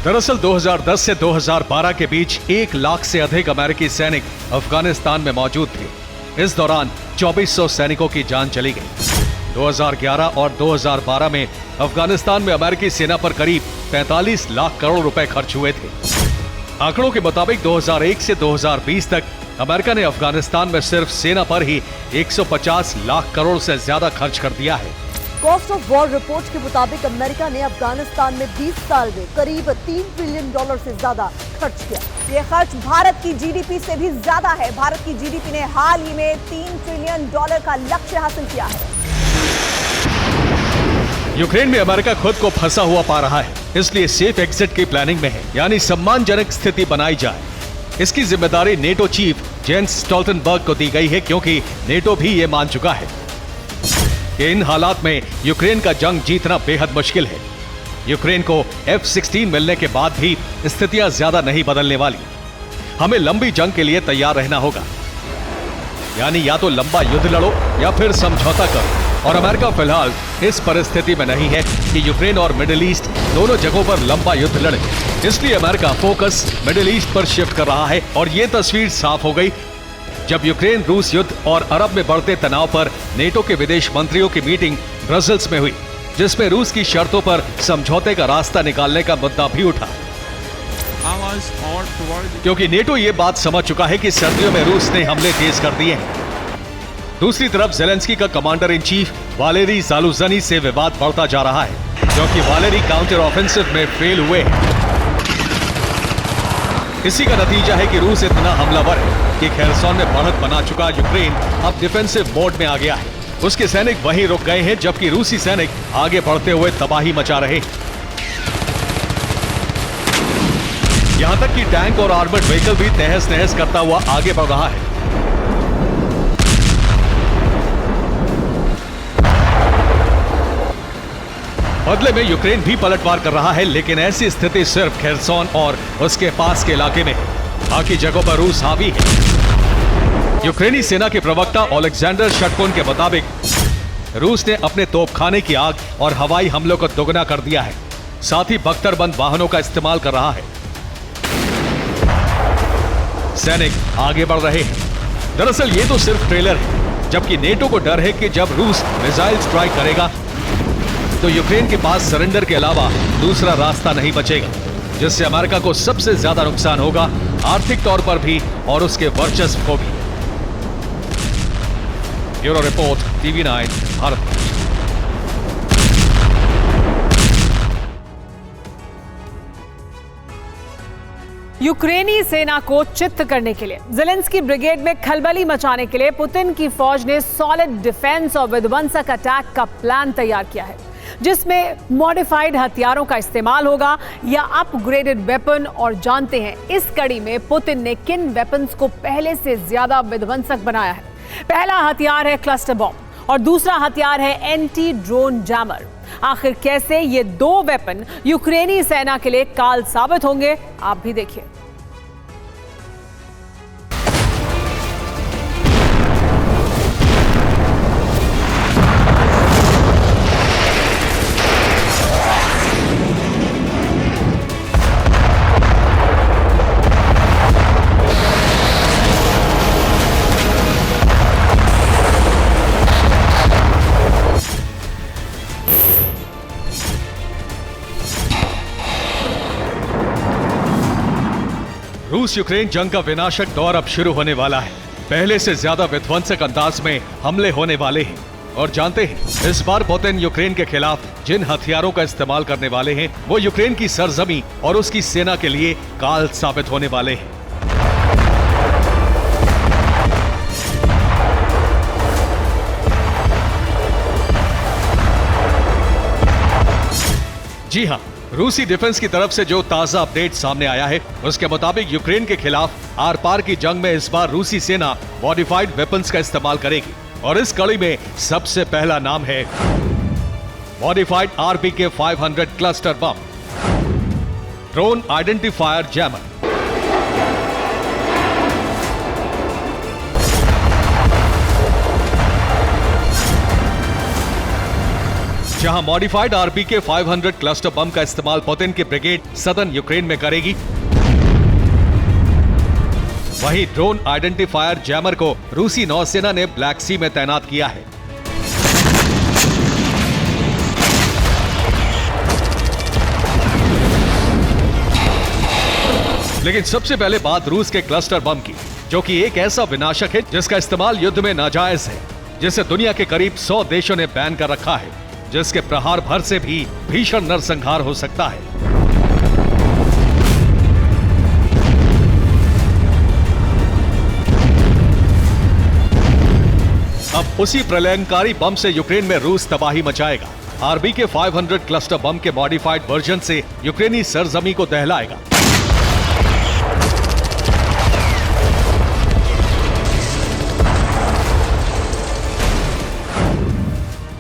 दरअसल 2010 से 2012 के बीच 1 लाख से अधिक अमेरिकी सैनिक अफगानिस्तान में मौजूद थे। इस दौरान 2400 सैनिकों की जान चली गई। 2011 और 2012 में अफगानिस्तान में अमेरिकी सेना पर करीब 45 लाख करोड़ रुपए खर्च हुए थे। आंकड़ों के मुताबिक 2001 से 2020 तक अमेरिका ने अफगानिस्तान में सिर्फ सेना पर ही 150 लाख करोड़ से ज्यादा खर्च कर दिया है। कॉस्ट ऑफ वॉर रिपोर्ट के मुताबिक अमेरिका ने अफगानिस्तान में 20 साल में करीब $3 ट्रिलियन से ज्यादा खर्च किया। ये खर्च भारत की जीडीपी से भी ज्यादा है। भारत की जीडीपी ने हाल ही में $3 ट्रिलियन का लक्ष्य हासिल किया है। यूक्रेन में अमेरिका खुद को फंसा हुआ पा रहा है, इसलिए सेफ एग्जिट की प्लानिंग में है, यानी सम्मानजनक स्थिति बनाई जाए। इसकी जिम्मेदारी नेटो चीफ जेंस स्टोल्टनबर्ग को दी गई है, क्योंकि नेटो भी ये मान चुका है कि इन हालात में यूक्रेन का जंग जीतना बेहद मुश्किल है। यूक्रेन को F-16 मिलने के बाद भी स्थितियां ज्यादा नहीं बदलने वाली। हमें लंबी जंग के लिए तैयार रहना होगा, यानी या तो लंबा युद्ध लड़ो या फिर समझौता करो। और अमेरिका फिलहाल इस परिस्थिति में नहीं है कि यूक्रेन और मिडिल ईस्ट दोनों जगहों पर लंबा युद्ध लड़े। इसलिए अमेरिका फोकस मिडिल ईस्ट पर शिफ्ट कर रहा है। और ये तस्वीर साफ हो गई जब यूक्रेन रूस युद्ध और अरब में बढ़ते तनाव पर नेटो के विदेश मंत्रियों की मीटिंग ब्रसेल्स में हुई, जिसमें रूस की शर्तों पर समझौते का रास्ता निकालने का मुद्दा भी उठा। क्योंकि नेटो ये बात समझ चुका है कि सर्दियों में रूस ने हमले तेज कर दिए हैं। दूसरी तरफ ज़ेलेंस्की का कमांडर इन चीफ वालेरी ज़ालुझनी से विवाद बढ़ता जा रहा है, क्योंकि वालेरी काउंटर ऑफेंसिव में फेल हुए हैं। इसी का नतीजा है कि रूस इतना हमलावर है कि खेरसॉन में बढ़त बना चुका यूक्रेन अब डिफेंसिव मोड में आ गया है। उसके सैनिक वहीं रुक गए हैं, जबकि रूसी सैनिक आगे बढ़ते हुए तबाही मचा रहे हैं। यहां तक कि टैंक और आर्मर्ड व्हीकल भी तहस नहस करता हुआ आगे बढ़ रहा है। बदले में यूक्रेन भी पलटवार कर रहा है, लेकिन ऐसी स्थिति सिर्फ खेरसॉन और उसके पास के इलाके में है। बाकी जगहों पर रूस हावी है। यूक्रेनी सेना के प्रवक्ता ओलेक्जेंडर शटकोन के मुताबिक रूस ने अपने तोपखाने की आग और हवाई हमलों को दोगुना कर दिया है, साथ ही बख्तरबंद वाहनों का इस्तेमाल कर रहा है। सैनिक आगे बढ़ रहे हैं। दरअसल ये तो सिर्फ ट्रेलर है, जबकि नेटो को डर है कि जब रूस मिसाइल स्ट्राइक करेगा तो यूक्रेन के पास सरेंडर के अलावा दूसरा रास्ता नहीं बचेगा, जिससे अमेरिका को सबसे ज्यादा नुकसान होगा, आर्थिक तौर पर भी और उसके वर्चस्व को भी। Bureau report, TV9 Bharat. यूक्रेनी सेना को चित्त करने के लिए ज़ेलेंस्की ब्रिगेड में खलबली मचाने के लिए पुतिन की फौज ने सॉलिड डिफेंस और विध्वंसक अटैक का प्लान तैयार किया है, जिसमें मॉडिफाइड हथियारों का इस्तेमाल होगा या अपग्रेडेड वेपन। और जानते हैं इस कड़ी में पुतिन ने किन वेपन्स को पहले से ज्यादा विध्वंसक बनाया है। पहला हथियार है क्लस्टर बॉम्ब और दूसरा हथियार है एंटी ड्रोन जैमर। आखिर कैसे ये दो वेपन यूक्रेनी सेना के लिए काल साबित होंगे, आप भी देखिए। रूस यूक्रेन जंग का विनाशक दौर अब शुरू होने वाला है। पहले से ज्यादा विध्वंसक अंदाज में हमले होने वाले हैं। और जानते हैं इस बार पुतिन यूक्रेन के खिलाफ जिन हथियारों का इस्तेमाल करने वाले हैं वो यूक्रेन की सरजमी और उसकी सेना के लिए काल साबित होने वाले हैं। जी हां, रूसी डिफेंस की तरफ से जो ताजा अपडेट सामने आया है उसके मुताबिक यूक्रेन के खिलाफ आर पार की जंग में इस बार रूसी सेना मॉडिफाइड वेपन्स का इस्तेमाल करेगी। और इस कड़ी में सबसे पहला नाम है modified RBK 500 cluster bomb, drone identifier jammer. जहां मॉडिफाइड RBK 500 क्लस्टर बम का इस्तेमाल पुतिन की ब्रिगेड सदर्न यूक्रेन में करेगी, वहीं ड्रोन आइडेंटिफायर जैमर को रूसी नौसेना ने ब्लैक सी में तैनात किया है। लेकिन सबसे पहले बात रूस के क्लस्टर बम की, जो कि एक ऐसा विनाशक है जिसका इस्तेमाल युद्ध में नाजायज है, जिसे दुनिया के करीब 100 देशों ने बैन कर रखा है, जिसके प्रहार भर से भी भीषण नरसंहार हो सकता है। अब उसी प्रलयंकारी बम से यूक्रेन में रूस तबाही मचाएगा। RBK 500 क्लस्टर बम के मॉडिफाइड वर्जन से यूक्रेनी सरजमी को दहलाएगा।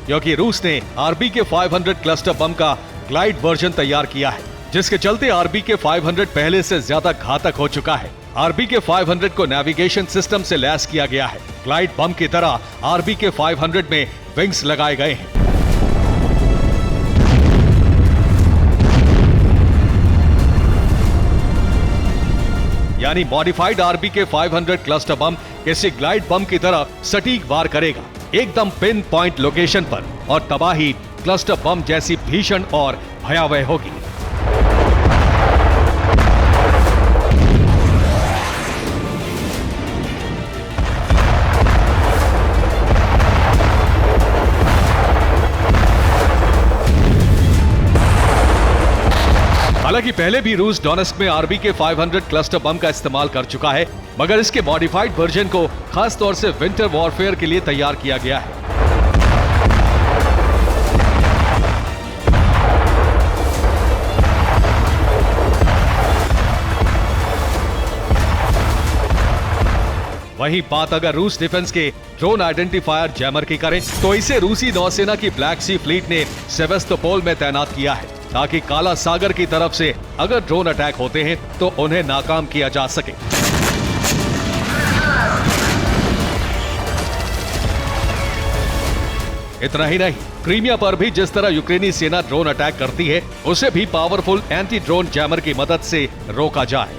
क्योंकि रूस ने RBK 500 क्लस्टर बम का ग्लाइड वर्जन तैयार किया है, जिसके चलते RBK 500 पहले से ज्यादा घातक हो चुका है। RBK 500 को नेविगेशन सिस्टम से लैस किया गया है। ग्लाइड बम की तरह RBK 500 में विंग्स लगाए गए हैं। यानी मॉडिफाइड RBK 500 क्लस्टर बम किसी ग्लाइड बम की तरह सटीक वार करेगा, एकदम पिन पॉइंट लोकेशन पर, और तबाही क्लस्टर बम जैसी भीषण और भयावह होगी। हालांकि पहले भी रूस डोनेस्क में RBK 500 क्लस्टर बम का इस्तेमाल कर चुका है, मगर इसके मॉडिफाइड वर्जन को खास तौर से विंटर वॉरफेयर के लिए तैयार किया गया है। वहीं बात अगर रूस डिफेंस के ड्रोन आइडेंटिफायर जैमर की करें तो इसे रूसी नौसेना की ब्लैक सी फ्लीट ने सेवेस्तोपोल में तैनात किया है, ताकि काला सागर की तरफ से अगर ड्रोन अटैक होते हैं तो उन्हें नाकाम किया जा सके। इतना ही नहीं, क्रीमिया पर भी जिस तरह यूक्रेनी सेना ड्रोन अटैक करती है, उसे भी पावरफुल एंटी ड्रोन जैमर की मदद से रोका जाए।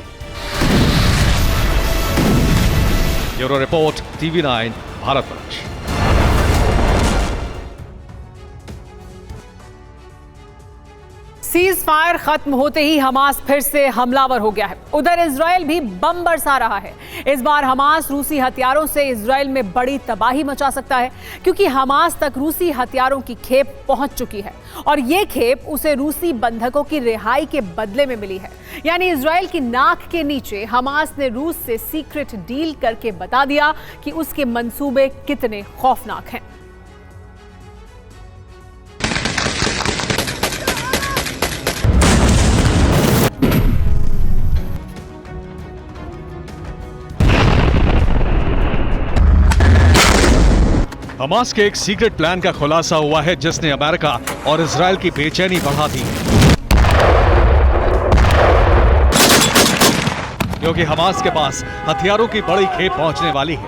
Bureau report, TV9 Bharatvarsh. Cease fire खत्म होते ही हमास फिर से हमलावर हो गया है। उधर इजराइल भी बम बरसा रहा है। इस बार हमास रूसी हथियारों से इजराइल में बड़ी तबाही मचा सकता है, क्योंकि हमास तक रूसी हथियारों की खेप पहुंच चुकी है और ये खेप उसे रूसी बंधकों की रिहाई के बदले में मिली है। यानी इजराइल की नाक के नीचे हमास ने रूस से सीक्रेट डील करके बता दिया कि उसके मंसूबे कितने खौफनाक हैं। हमास के एक सीक्रेट प्लान का खुलासा हुआ है, जिसने अमेरिका और इजराइल की बेचैनी बढ़ा दी है, क्योंकि हमास के पास हथियारों की बड़ी खेप पहुंचने वाली है।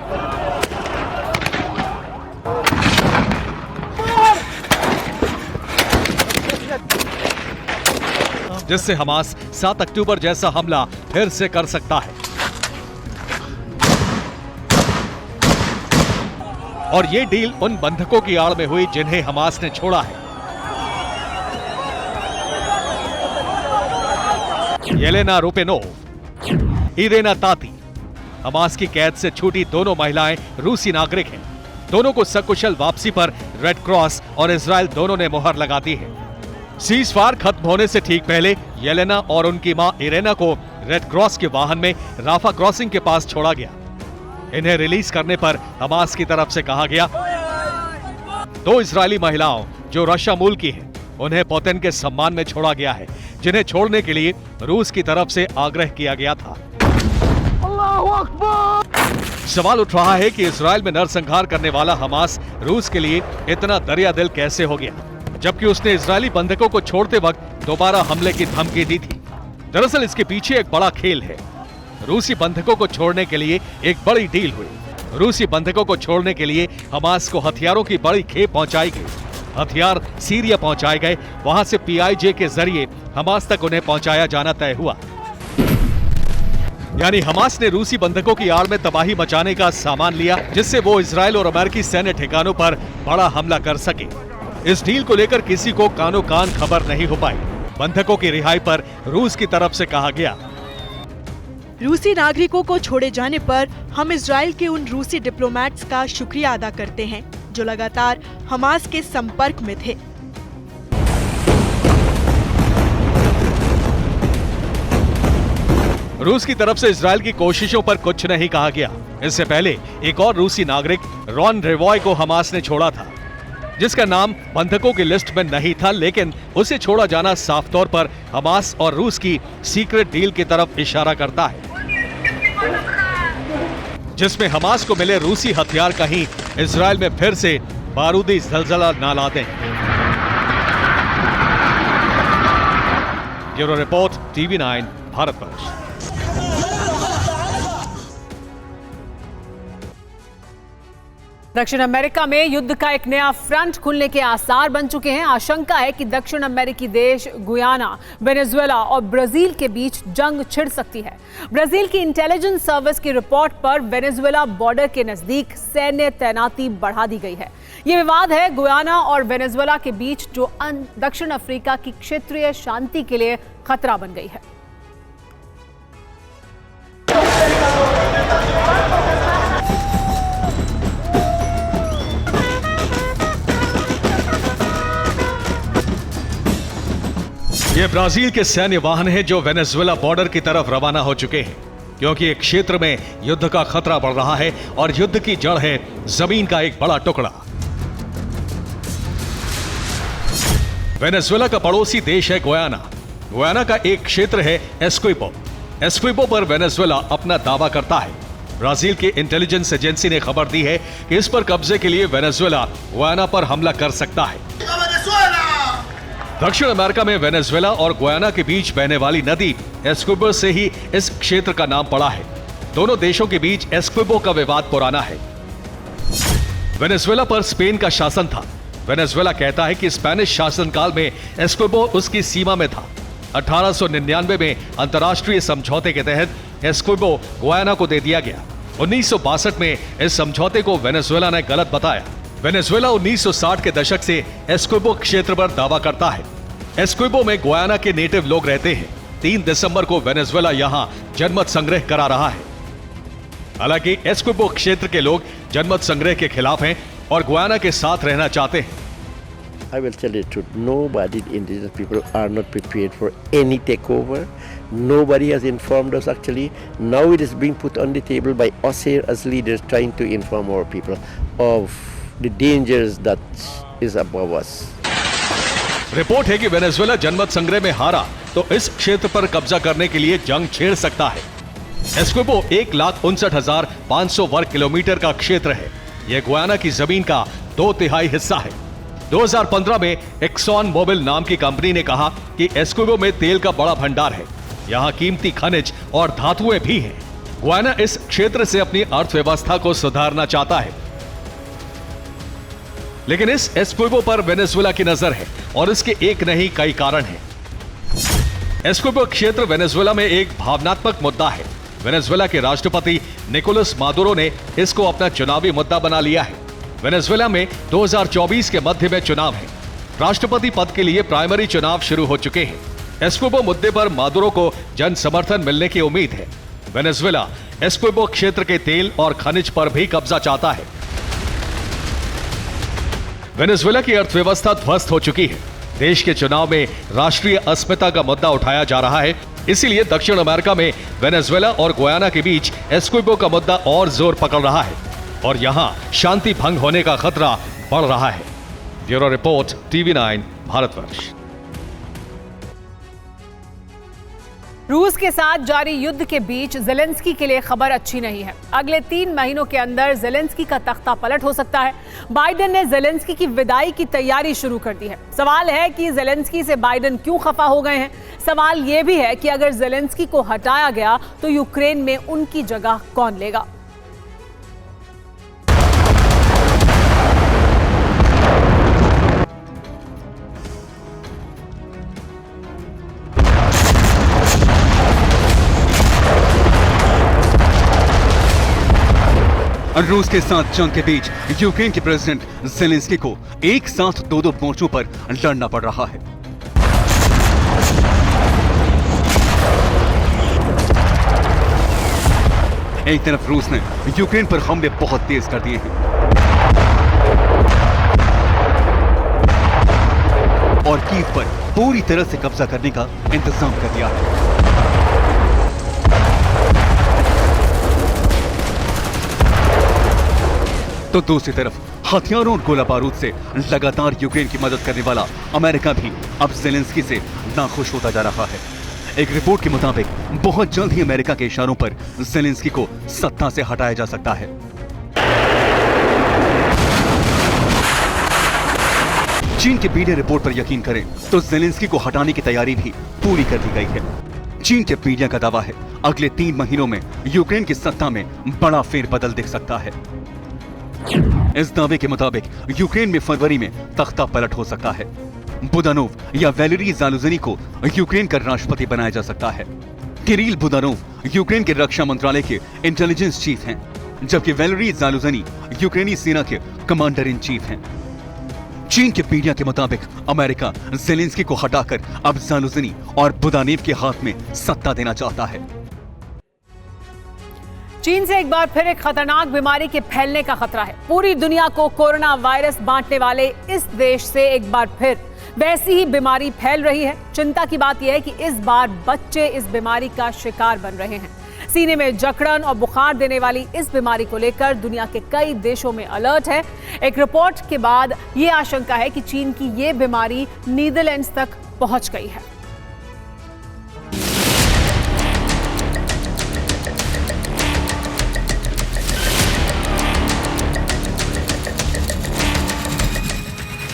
जिससे हमास 7 अक्टूबर जैसा हमला फिर से कर सकता है। और ये डील उन बंधकों की आड़ में हुई जिन्हें हमास ने छोड़ा है। येलेना रुपेनोव, इरेना ताती, हमास की कैद से छूटी दोनों महिलाएं रूसी नागरिक हैं। दोनों को सकुशल वापसी पर रेड क्रॉस और इजराइल दोनों ने मुहर लगा दी है। सीज फायर खत्म होने से ठीक पहले येलेना और उनकी मां इरेना को रेड क्रॉस के वाहन में राफा क्रॉसिंग के पास छोड़ा गया। इन्हें रिलीज करने पर हमास की तरफ से कहा गया, 2 इजरायली महिलाओं जो रशिया मूल की हैं, उन्हें पुतिन के सम्मान में छोड़ा गया है, जिन्हें छोड़ने के लिए रूस की तरफ से आग्रह किया गया था। सवाल उठ रहा है कि इजराइल में नरसंहार करने वाला हमास रूस के लिए इतना दरिया दिल कैसे हो गया, जबकि उसने इजरायली बंधकों को छोड़ते वक्त दोबारा हमले की धमकी दी थी। दरअसल इसके पीछे एक बड़ा खेल है। रूसी बंधकों को छोड़ने के लिए एक बड़ी डील हुई। रूसी बंधकों को छोड़ने के लिए हमास को हथियारों की बड़ी खेप पहुंचाई गई। हथियार सीरिया पहुंचाए गए, वहां से PIJ के जरिए हमास तक उन्हें पहुंचाया जाना तय हुआ। यानी हमास ने रूसी बंधकों की आड़ में तबाही मचाने का सामान लिया, जिससे वो इजराइल और अमेरिकी सैन्य ठिकानों पर बड़ा हमला कर सके। इस डील को लेकर किसी को कानो कान खबर नहीं हो पाई। बंधकों की रिहाई पर रूस की तरफ से कहा गया, रूसी नागरिकों को छोड़े जाने पर हम इजराइल के उन रूसी डिप्लोमैट्स का शुक्रिया अदा करते हैं जो लगातार हमास के संपर्क में थे। रूस की तरफ से इजराइल की कोशिशों पर कुछ नहीं कहा गया। इससे पहले एक और रूसी नागरिक रॉन रेवॉय को हमास ने छोड़ा था, जिसका नाम बंधकों की लिस्ट में नहीं था, लेकिन उसे छोड़ा जाना साफ तौर पर हमास और रूस की सीक्रेट डील की तरफ इशारा करता है, जिसमें हमास को मिले रूसी हथियार कहीं इजराइल में फिर से बारूदी जलजला ना ला दें। Bureau report, TV9 Bharatvarsh. दक्षिण अमेरिका में युद्ध का एक नया फ्रंट खुलने के आसार बन चुके हैं। आशंका है कि दक्षिण अमेरिकी देश गुयाना, वेनेजुएला और ब्राजील के बीच जंग छिड़ सकती है। ब्राजील की इंटेलिजेंस सर्विस की रिपोर्ट पर वेनेजुएला बॉर्डर के नजदीक सैन्य तैनाती बढ़ा दी गई है। ये विवाद है गुयाना और वेनेजुएला के बीच, जो दक्षिण अफ्रीका की क्षेत्रीय शांति के लिए खतरा बन गई है। ये ब्राजील के सैन्य वाहन हैं जो वेनेजुएला बॉर्डर की तरफ रवाना हो चुके हैं, क्योंकि एक क्षेत्र में युद्ध का खतरा बढ़ रहा है और युद्ध की जड़ है जमीन का एक बड़ा टुकड़ा। वेनेजुएला का पड़ोसी देश है गुयाना। गुयाना का एक क्षेत्र है एस्क्विबो। एस्क्विबो पर वेनेजुएला अपना दावा करता है। ब्राजील की इंटेलिजेंस एजेंसी ने खबर दी है कि इस पर कब्जे के लिए वेनेजुएला गुयाना पर हमला कर सकता है। दक्षिण अमेरिका में वेनेजुएला और गुयाना के बीच बहने वाली नदी एस्क्विबो से ही इस क्षेत्र का नाम पड़ा है। दोनों देशों के बीच एस्क्विबो का विवाद पुराना है। वेनेजुएला पर स्पेन का शासन था। वेनेजुएला कहता है कि स्पेनिश शासनकाल में एस्कोबो उसकी सीमा में था। 1899 में अंतर्राष्ट्रीय समझौते के तहत एस्कोबो गुयाना को दे दिया गया। 1962 में इस समझौते को वेनेजुएला ने गलत बताया। वेनेजुएला 1960 के दशक से एस्कोबो क्षेत्र पर दावा करता है। एस्कोबो में गुयाना के नेटिव लोग रहते हैं। 3 दिसंबर को वेनेजुएला यहां जनमत संग्रह करा रहा है। हालांकि एस्कोबो क्षेत्र के लोग जनमत संग्रह के खिलाफ हैं और गुयाना के साथ रहना चाहते हैं। I will tell you the truth. Nobody, indigenous people, are not prepared for any takeover. Nobody has informed us actually. Now it is being put on the table by us here as leaders trying to inform our people of the dangers that is above us. Report है कि वेनेजुएला जनमत संग्रह में हारा तो इस क्षेत्र पर कब्जा करने के लिए जंग छेड़ सकता है। एस्कोबो 1,59,500 वर्ग किलोमीटर का क्षेत्र है। यह गुयाना की जमीन का 2/3 हिस्सा है। 2015 में एक्सॉन मोबिल नाम की कंपनी ने कहा कि एस्कोबो में तेल का बड़ा भंडार है। यहां कीमती खनिज और धातुएं भी हैं। गुयाना इस क्षेत्र से अपनी अर्थव्यवस्था को सुधारना चाहता है, लेकिन इस एस्कोबो पर वेनेजुएला की नजर है और इसके एक नहीं कई कारण हैं। एस्कोबो क्षेत्र वेनेजुएला में एक भावनात्मक मुद्दा है। वेनेजुएला के राष्ट्रपति निकोलस मादुरो ने इसको अपना चुनावी मुद्दा बना लिया है। वेनेजुएला में 2024 के मध्य में चुनाव है। राष्ट्रपति पद के लिए प्राइमरी चुनाव शुरू हो चुके हैं। एस्कोबो मुद्दे पर मादुरो को जन समर्थन मिलने की उम्मीद है। वेनेजुएला एस्कोबो क्षेत्र के तेल और खनिज पर भी कब्जा चाहता है। वेनेजुएला की अर्थव्यवस्था ध्वस्त हो चुकी है। देश के चुनाव में राष्ट्रीय अस्मिता का मुद्दा उठाया जा रहा है। इसीलिए दक्षिण अमेरिका में वेनेजुएला और गुयाना के बीच एस्कोबो का मुद्दा और जोर पकड़ रहा है और यहां शांति भंग होने का खतरा बढ़ रहा है। Bureau report, TV9 Bharatvarsh. रूस के साथ जारी युद्ध के बीच ज़ेलेंस्की के लिए खबर अच्छी नहीं है। अगले 3 महीनों के अंदर ज़ेलेंस्की का तख्ता पलट हो सकता है। बाइडेन ने ज़ेलेंस्की की विदाई की तैयारी शुरू कर दी है। सवाल है कि ज़ेलेंस्की से बाइडेन क्यों खफा हो गए हैं। सवाल यह भी है कि अगर ज़ेलेंस्की को हटाया गया तो यूक्रेन में उनकी जगह कौन लेगा। रूस के साथ जंग के बीच यूक्रेन के प्रेसिडेंट ज़ेलेंस्की को एक साथ 2 मोर्चों पर लड़ना पड़ रहा है। एक तरफ रूस ने यूक्रेन पर हमले बहुत तेज कर दिए हैं और कीव पर पूरी तरह से कब्जा करने का इंतजाम कर दिया है। तो दूसरी तरफ हथियारों और गोला बारूद से लगातार यूक्रेन की मदद करने वाला अमेरिका भी अब ज़ेलेंस्की से नाखुश होता जा रहा है। एक रिपोर्ट के मुताबिक बहुत जल्द ही अमेरिका के इशारों पर ज़ेलेंस्की को सत्ता से हटाया जा सकता है। चीन के मीडिया रिपोर्ट पर यकीन करें तो ज़ेलेंस्की को हटाने की तैयारी भी पूरी कर दी गई है। चीन के मीडिया का दावा है अगले 3 महीनों में यूक्रेन की सत्ता में बड़ा फेरबदल दिख सकता है। इस दावे के मुताबिक यूक्रेन में फरवरी में तख्ता पलट हो सकता है। बुदानोव या वैलेरी ज़ालुझनी को यूक्रेन का राष्ट्रपति बनाया जा सकता है। किरिल बुदानोव यूक्रेन के रक्षा मंत्रालय के इंटेलिजेंस चीफ हैं, जबकि वैलेरी ज़ालुझनी यूक्रेनी सेना के कमांडर इन चीफ हैं। चीन के मीडिया के मुताबिक अमेरिका ज़ेलेंस्की को हटाकर अब ज़ालुझनी और बुदानेव के हाथ में सत्ता देना चाहता है। चीन से एक बार फिर एक खतरनाक बीमारी के फैलने का खतरा है। पूरी दुनिया को कोरोना वायरस बांटने वाले इस देश से एक बार फिर वैसी ही बीमारी फैल रही है। चिंता की बात यह है कि इस बार बच्चे इस बीमारी का शिकार बन रहे हैं। सीने में जकड़न और बुखार देने वाली इस बीमारी को लेकर दुनिया के कई देशों में अलर्ट है। एक रिपोर्ट के बाद ये आशंका है कि चीन की ये बीमारी नीदरलैंड्स तक पहुंच गई है।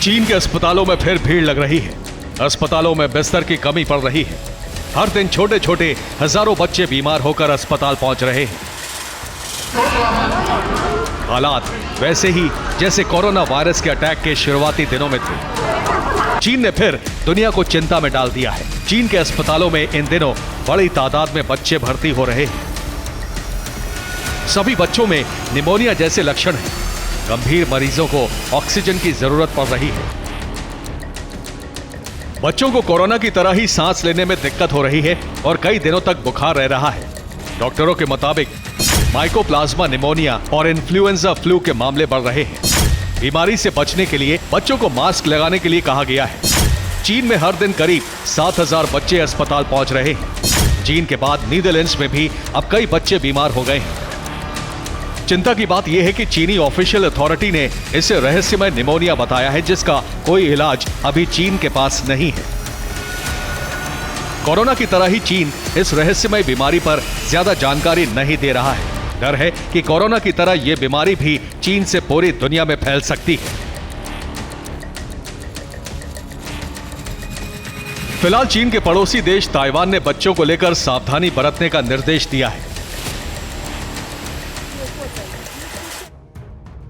चीन के अस्पतालों में फिर भीड़ लग रही है। अस्पतालों में बिस्तर की कमी पड़ रही है। हर दिन छोटे छोटे हजारों बच्चे बीमार होकर अस्पताल पहुंच रहे हैं। हालात वैसे ही जैसे कोरोना वायरस के अटैक के शुरुआती दिनों में थे। चीन ने फिर दुनिया को चिंता में डाल दिया है। चीन के अस्पतालों में इन दिनों बड़ी तादाद में बच्चे भर्ती हो रहे हैं। सभी बच्चों में निमोनिया जैसे लक्षण हैं। गंभीर मरीजों को ऑक्सीजन की जरूरत पड़ रही है। बच्चों को कोरोना की तरह ही सांस लेने में दिक्कत हो रही है और कई दिनों तक बुखार रह रहा है। डॉक्टरों के मुताबिक माइकोप्लाज्मा निमोनिया और इन्फ्लुएंजा फ्लू के मामले बढ़ रहे हैं। बीमारी से बचने के लिए बच्चों को मास्क लगाने के लिए कहा गया है। चीन में हर दिन करीब 7,000 बच्चे अस्पताल पहुंच रहे हैं। चीन के बाद नीदरलैंड्स में भी अब कई बच्चे बीमार हो गए हैं। चिंता की बात यह है कि चीनी ऑफिशियल अथॉरिटी ने इसे रहस्यमय निमोनिया बताया है, जिसका कोई इलाज अभी चीन के पास नहीं है। कोरोना की तरह ही चीन इस रहस्यमय बीमारी पर ज्यादा जानकारी नहीं दे रहा है। डर है कि कोरोना की तरह यह बीमारी भी चीन से पूरी दुनिया में फैल सकती है। फिलहाल चीन के पड़ोसी देश ताइवान ने बच्चों को लेकर सावधानी बरतने का निर्देश दिया है।